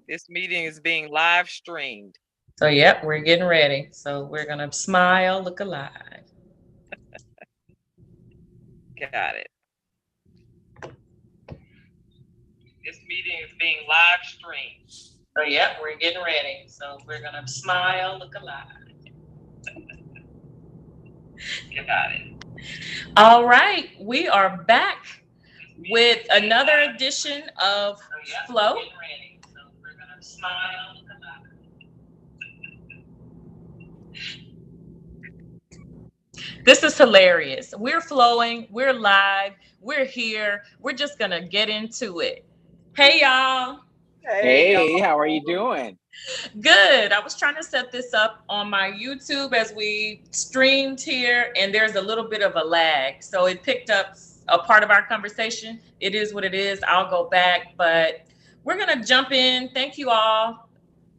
This meeting is being live streamed. So, yep, we're getting ready. So, we're going to smile, look alive. Got it. This meeting is being live streamed. So, yep, we're getting ready. So, we're going to smile, look alive. Got it. All right, we are back with another edition of Flow. So, we're going to smile, look alive. This is hilarious. We're flowing, we're live, we're here. We're just going to get into it. Hey, y'all. Hey, Hey, how are you y'all. doing? Good. I was trying to set this up on my YouTube as we streamed here, and there's a little bit of a lag. So it picked up a part of our conversation. It is what it is. I'll go back, but we're going to jump in. Thank you all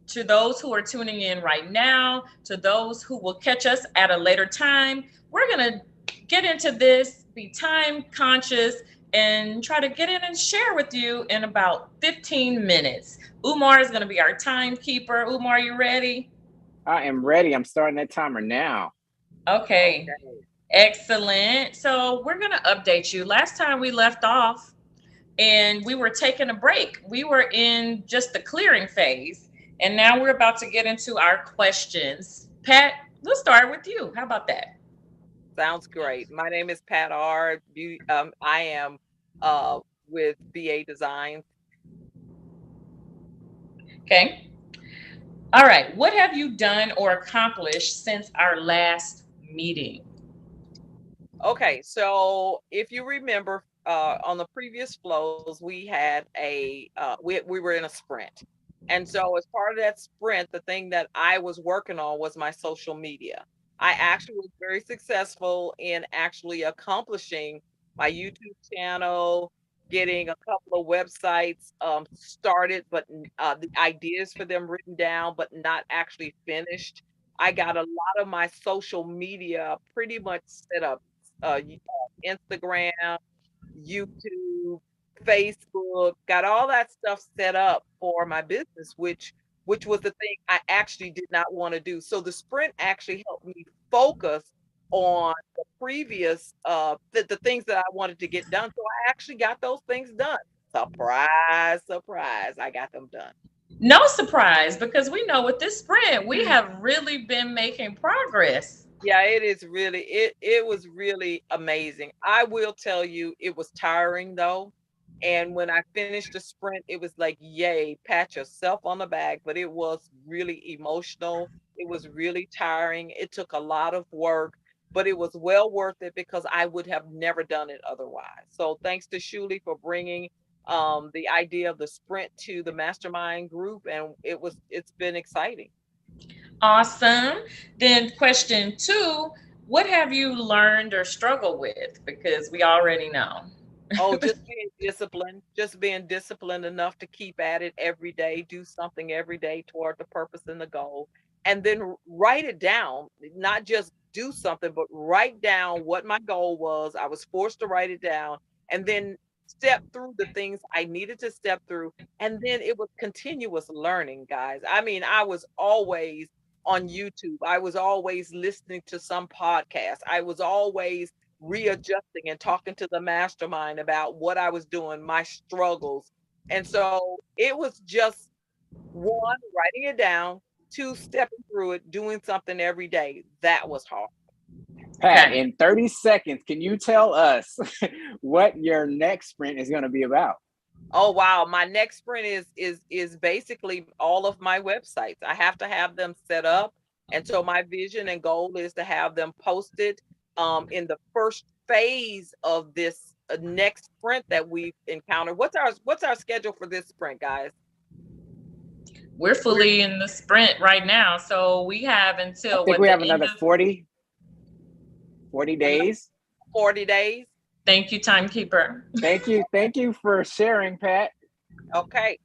to those who are tuning in right now, to those who will catch us at a later time. We're going to get into this, be time conscious, and try to get in and share with you in about 15 minutes. Umar is going to be our timekeeper. Umar, you ready? I am ready. I'm starting that timer now. Okay, Okay. excellent. So we're going to update you. Last time we left off and we were taking a break, we were in just the clearing phase. And now we're about to get into our questions. Pat, we'll start with you. How about that? Sounds great. My name is Pat R. I am uh, with BA Designs. Okay. All right. What have you done or accomplished since our last meeting? Okay, so if you remember, on the previous flows, we had we were in a sprint, and so as part of that sprint, the thing that I was working on was my social media. I actually was very successful in actually accomplishing my YouTube channel, getting a couple of websites started, but the ideas for them written down, but not actually finished. I got a lot of my social media pretty much set up, Instagram, YouTube, Facebook, got all that stuff set up for my business, which was the thing I actually did not want to do. So the sprint actually helped me focus on the previous the things that I wanted to get done. So I actually got those things done. Surprise, surprise, I got them done. No surprise, because we know with this sprint, we have really been making progress. Yeah, it is really it was really amazing. I will tell you it was tiring though. And when I finished the sprint, it was like, yay, pat yourself on the back, but it was really emotional. It was really tiring. It took a lot of work, but it was well worth it because I would have never done it otherwise. So thanks to Shuli for bringing the idea of the sprint to the mastermind group, and it's been exciting. Awesome. Then, question two, what have you learned or struggled with? Because we already know. Oh, just being disciplined enough to keep at it every day, do something every day toward the purpose and the goal, and then write it down, not just do something, but write down what my goal was. I was forced to write it down and then step through the things I needed to step through. And then it was continuous learning, guys. I mean, I was always on YouTube. I was always listening to some podcast. I was always readjusting and talking to the mastermind about what I was doing, my struggles. And so it was just one, writing it down, two, stepping through it, doing something every day. That was hard. Pat, Okay. in 30 seconds, can you tell us what your next sprint is going to be about? Oh wow, my next sprint is basically all of my websites. I have to have them set up. And so my vision and goal is to have them posted in the first phase of this next sprint that we've encountered. What's our schedule for this sprint, guys? We're We're fully in the sprint right now. So we have I until think what, we the have end another of, 40 another days. 40 days. thank you, timekeeper. Thank you. Thank you for sharing, Pat. Okay.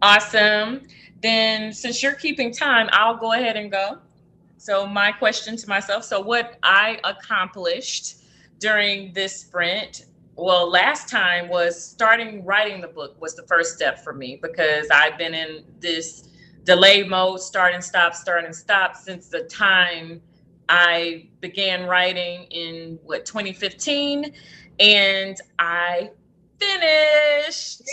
Awesome. Then, since you're keeping time, I'll go ahead and go. So, my question to myself, so what I accomplished during this sprint. Well, last time was starting writing the book was the first step for me because I've been in this delay mode, start and stop since the time I began writing in what 2015, and I finished.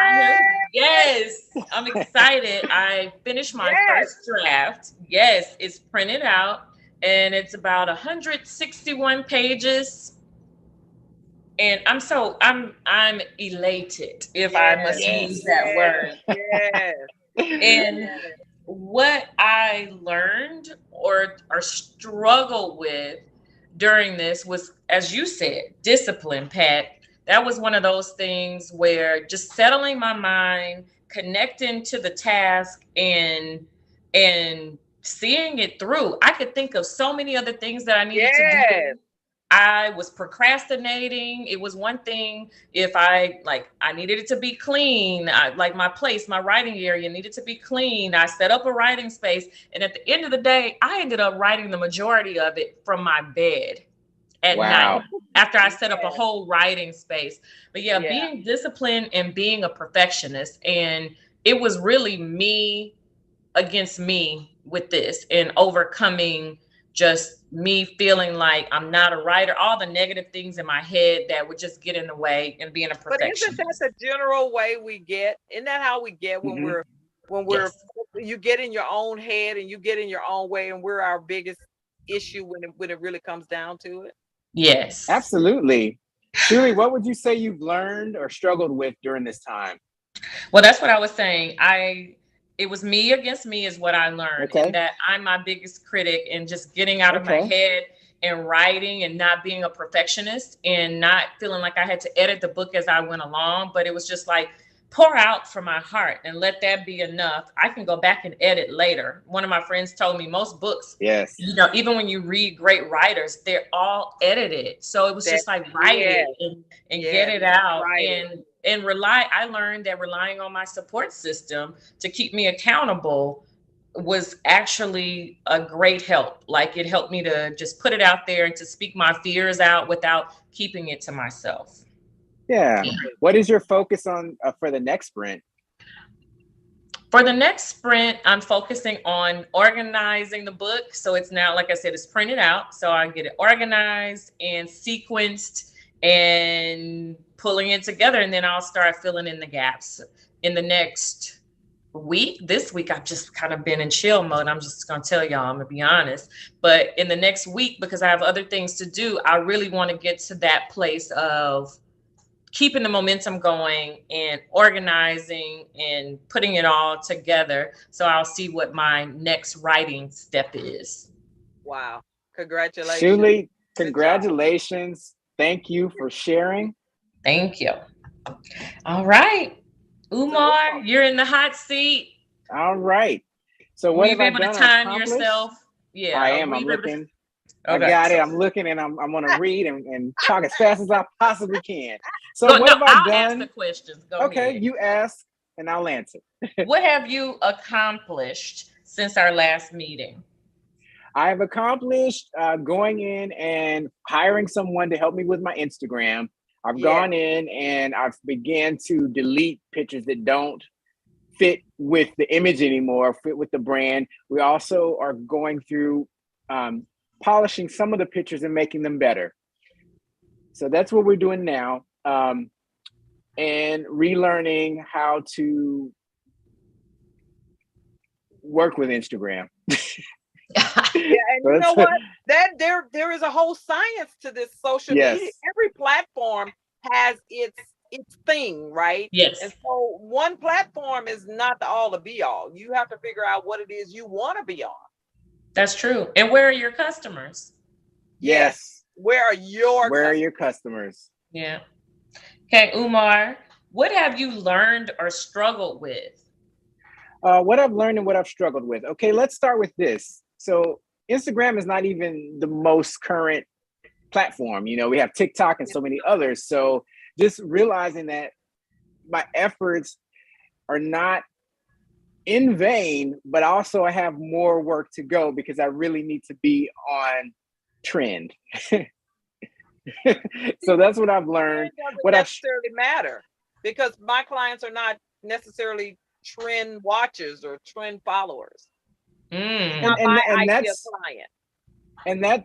I have, Yes, yes, I'm excited. I finished my yes. first draft. Yes, it's printed out and it's about 161 pages, and I'm elated, if I Yes, must use Yes. that yes, word. yes, And yes. what I learned or struggled with during this was, as you said, discipline, Pat. That was one of those things where just settling my mind, connecting to the task, and seeing it through. I could think of so many other things that I needed to Yes. do. I was procrastinating. It was one thing if I needed it to be clean. Like my place, my writing area needed to be clean. I set up a writing space, and at the end of the day, I ended up writing the majority of it from my bed at night Wow. after I set up a Yes. whole writing space. But yeah, Yeah. being disciplined and being a perfectionist, and it was really me against me with this and overcoming just me feeling like I'm not a writer, all the negative things in my head that would just get in the way and being a But isn't that perfectionist. the general way we get? Isn't that how we get when Hmm. we're Yes. you get in your own head and you get in your own way and we're our biggest issue when it really comes down to it? Yes. Absolutely. Shuli, what would you say you've learned or struggled with during this time? Well, that's what I was saying. It was me against me is what I learned, and Okay. that I'm my biggest critic, and just getting out of my Okay. head and writing and not being a perfectionist and not feeling like I had to edit the book as I went along, but it was just like pour out from my heart and let that be enough. I can go back and edit later. One of my friends told me most books, Yes. even when you read great writers, they're all edited. So it was That just like write it yes, and get yes, it out, write it. and rely. I learned that relying on my support system to keep me accountable was actually a great help. Like it helped me to just put it out there and to speak my fears out without keeping it to myself. Yeah. Yeah. Right. What is your focus on for the next sprint? For the next sprint, I'm focusing on organizing the book. So it's now, like I said, it's printed out. So I get it organized and sequenced and pulling it together. And then I'll start filling in the gaps in the next week. This week, I've just kind of been in chill mode. I'm just going to tell y'all, I'm going to be honest. But in the next week, because I have other things to do, I really want to get to that place of keeping the momentum going and organizing and putting it all together. So I'll see what my next writing step is. Wow. Congratulations. Shuli, Good job. congratulations. Thank you for sharing. Thank you. All right. So Umar, you're in the hot seat. All right. So Were what you have I able to done or time accomplished? yourself? I Yeah. am. Were I'm you able to? looking. I Okay. got it. So I'm looking and I'm gonna read and talk as fast as I possibly can. So go. what No, have I I'll ask the done? questions. Go Okay, ahead. you ask and I'll answer. What have you accomplished since our last meeting? I've accomplished going in and hiring someone to help me with my Instagram. I've yeah. gone in and I've began to delete pictures that don't fit with the image anymore, fit with the brand. We also are going through um, polishing some of the pictures and making them better. So that's what we're doing now, and relearning how to work with Instagram. Yeah, and So you know that's what? That there is a whole science to this social media. yes, Every platform has its thing, right? And Yes, so one platform is not the all the be all. You have to figure out what it is you want to be on. that's true. And where are your customers? Yes. yes. Where are your Where are customers? your customers? Yeah. Okay, Umar, what have you learned or struggled with? What I've learned and what I've struggled with. Okay, let's start with this. So Instagram is not even the most current platform. You know, we have TikTok and so many others. So just realizing that my efforts are not in vain, but also I have more work to go because I really need to be on trend. So that's what I've learned. Trend doesn't What I've necessarily matter because my clients are not necessarily trend watchers or trend followers. Mm. Not my and ideal that's client.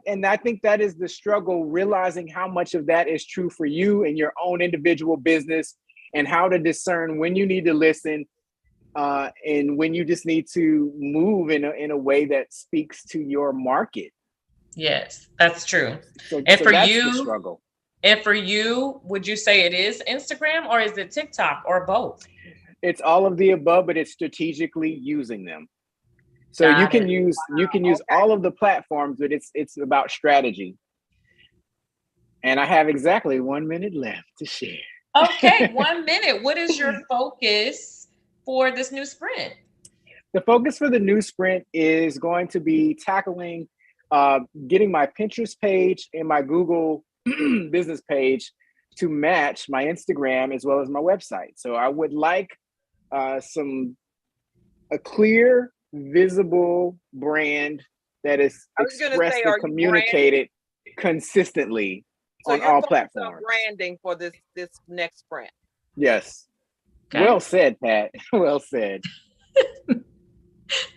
and I think that is the struggle, realizing how much of that is true for you and your own individual business, and how to discern when you need to listen, and when you just need to move in a way that speaks to your market. Yes, that's true. So And so for that's the you, struggle. would you say it is Instagram or is it TikTok or both? It's all of the above, but it's strategically using them. So Got it. you can use Okay. all of the platforms, but it's about strategy. And I have exactly 1 minute left to share. Okay, 1 minute. What is your focus for this new sprint? The focus for the new sprint is going to be tackling getting my Pinterest page and my Google business page to match my Instagram as well as my website. So I would like some a clear, visible brand that is I was gonna say, expressed and are you branding? communicated consistently So on you're all focused on platforms. branding for this next sprint. Yes. Okay. Well said, Pat. Well said.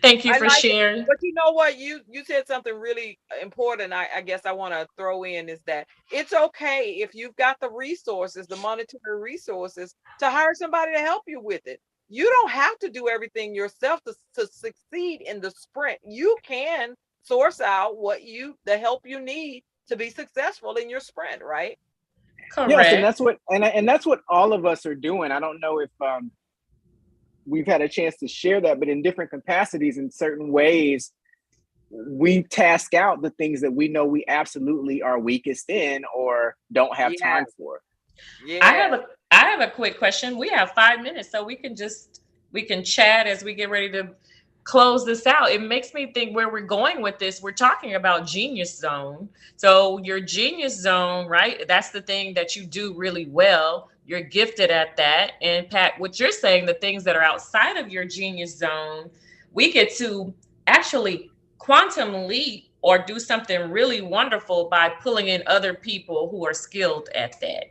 Thank you I for like it. sharing. But you know what? You said something really important. I guess I want to throw in is that it's okay if you've got the resources, the monetary resources, to hire somebody to help you with it. You don't have to do everything yourself to succeed in the sprint. You can source out the help you need to be successful in your sprint, right? Yes, and Correct. that's what all of us are doing. I don't know if we've had a chance to share that, but in different capacities, in certain ways, we task out the things that we know we absolutely are weakest in or don't have Yeah, time for. I have yeah. a quick question. We have 5 minutes, so we can chat as we get ready to close this out. It makes me think where we're going with this. We're talking about genius zone. So your genius zone, right? That's the thing that you do really well. You're gifted at that. And Pat, what you're saying, the things that are outside of your genius zone, we get to actually quantum leap or do something really wonderful by pulling in other people who are skilled at that.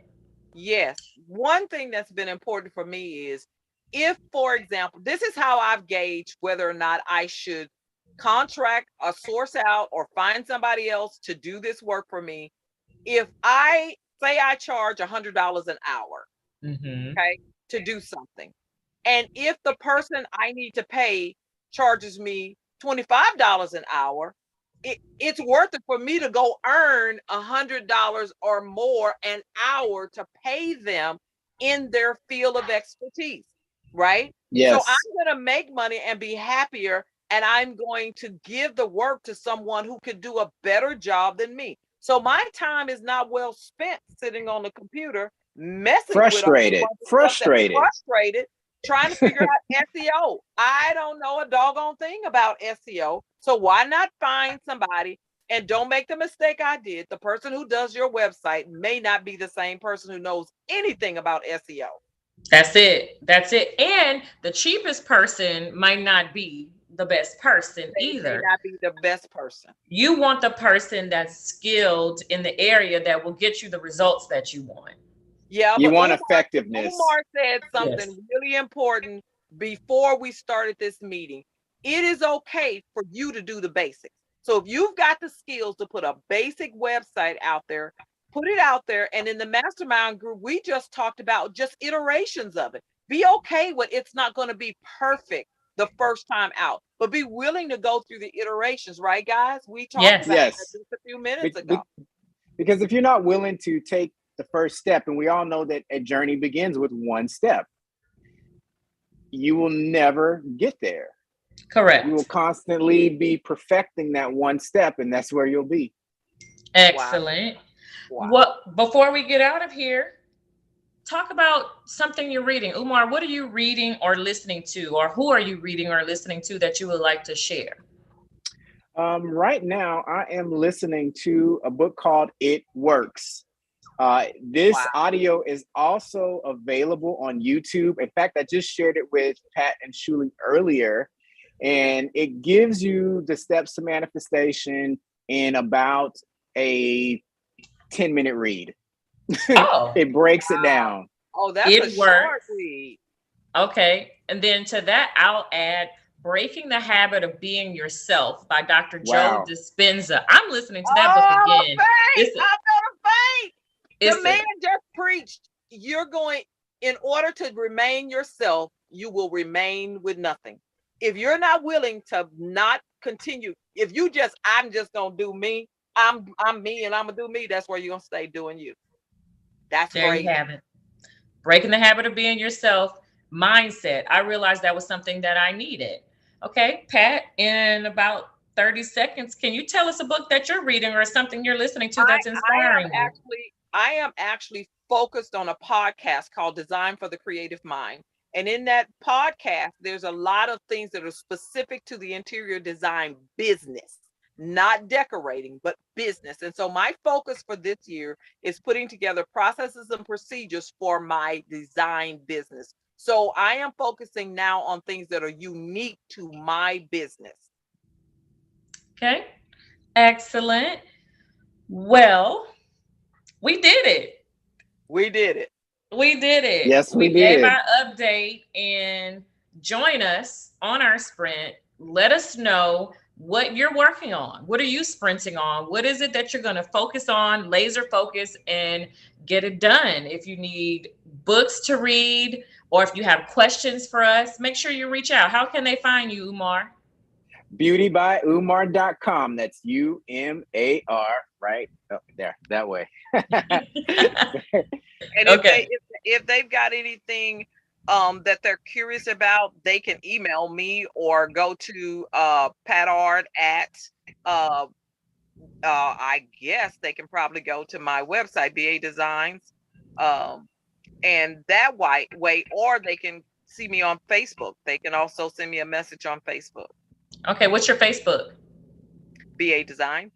Yes. One thing that's been important for me is if, for example, this is how I've gauged whether or not I should contract a source out or find somebody else to do this work for me. If I say I charge $100 an hour, Mm-hmm. okay, to do something, and if the person I need to pay charges me $25 an hour, it's worth it for me to go earn $100 or more an hour to pay them in their field of expertise, right? So Yes. I'm going to make money and be happier, and I'm going to give the work to someone who could do a better job than me. So my time is not well spent sitting on the computer messing with a whole Frustrated. bunch of stuff that Frustrated. frustrated trying to figure out SEO. I don't know a doggone thing about SEO. So why not find somebody and don't make the mistake I did? The person who does your website may not be the same person who knows anything about SEO. That's it. That's it. And the cheapest person might not be the best person They may either. not be the best person. You want the person that's skilled in the area that will get you the results that you want. Yeah, You but want Umar, effectiveness. Umar said Yes. something really important before we started this meeting. It is okay for you to do the basics. So if you've got the skills to put a basic website out there, put it out there. And in the mastermind group, we just talked about just iterations of it. Be okay with it's not going to be perfect the first time out, but be willing to go through the iterations, right, guys? We talked Yes. about that Yes. just a few minutes Be- ago. be- because if you're not willing to take the first step, and we all know that a journey begins with one step, you will never get there. You will Correct. constantly be perfecting that one step, and that's where you'll be. Wow. Excellent. Wow. What before we get out of here, talk about something you're reading. Umar, what are you reading or listening to, or who are you reading or listening to that you would like to share? Right now, I am listening to a book called It Works. This Wow. audio is also available on YouTube. In fact, I just shared it with Pat and Shuli earlier, and it gives you the steps to manifestation in about a 10-minute read. Oh, It breaks it Wow. down. Oh, that's a it short works. read. Okay. And then to that, I'll add Breaking the Habit of Being Yourself by Dr. Joe Wow. Dispenza. I'm listening to that book Oh, again. faith. It's a, I'm gonna faith. The it's a, man just preached. You're going, in order to remain yourself, you will remain with nothing. If you're not willing to not continue, if you just, I'm just gonna do me, I'm me and I'm gonna do me, that's where you're gonna stay doing you. That's there you crazy. have it. Breaking the Habit of Being Yourself mindset. I realized that was something that I needed. Okay, Pat, in about 30 seconds, can you tell us a book that you're reading or something you're listening to I that's I am inspiring you? actually I am actually focused on a podcast called Design for the Creative Mind. And in that podcast, there's a lot of things that are specific to the interior design business, not decorating, but business. And so my focus for this year is putting together processes and procedures for my design business. So I am focusing now on things that are unique to my business. Okay, excellent. Well, we did it. We did it. We did it. Yes, we We gave did. our update and join us on our sprint. Let us know what you're working on. What are you sprinting on? What is it that you're going to focus on, laser focus, and get it done? If you need books to read or if you have questions for us, make sure you reach out. How can they find you, Umar? Beautybyumar.com. That's UMAR, right? Oh, there, that way. And Okay. if they've got anything that they're curious about, they can email me or go to Patard at uh I guess they can probably go to my website, BA Designs. Um and that way, or they can see me on Facebook. They can also send me a message on Facebook, Okay. What's your Facebook? BA Design.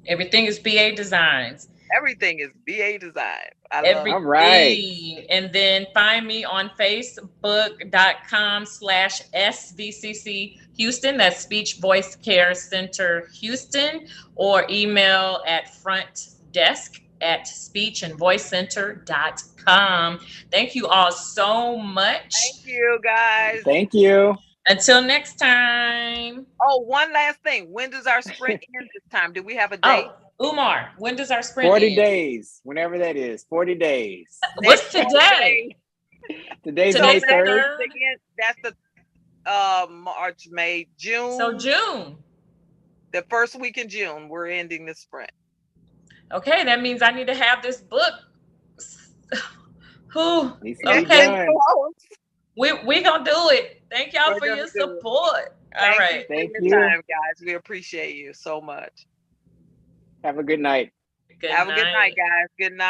Everything is BA Designs. Everything is BA Design. I love All it. right. Everything. And then find me on facebook.com/SVCC Houston. That's Speech Voice Care Center Houston. Or email at frontdesk@speechandvoicecenter.com. Thank you all so much. Thank you guys. Thank you. Until next time. Oh, one last thing. When does our sprint end this time? Do we have a date? Oh, Umar, when does our sprint 40 end? days, whenever that is. 40 days. What's Next today? Saturday. Today's So May Today's the that's 3rd. 3rd. that's the March, May, So June. June. The first week in June, we're ending the sprint. Okay, that means I need to have this book. Who? Needs to be It's Okay, getting done. close. we gonna do it. Thank y'all We're for gonna your do it. support. All Thank you right. for Thank your you. time, guys. We appreciate you so much. Have a good night. Good Have a good night, night. guys. Good night.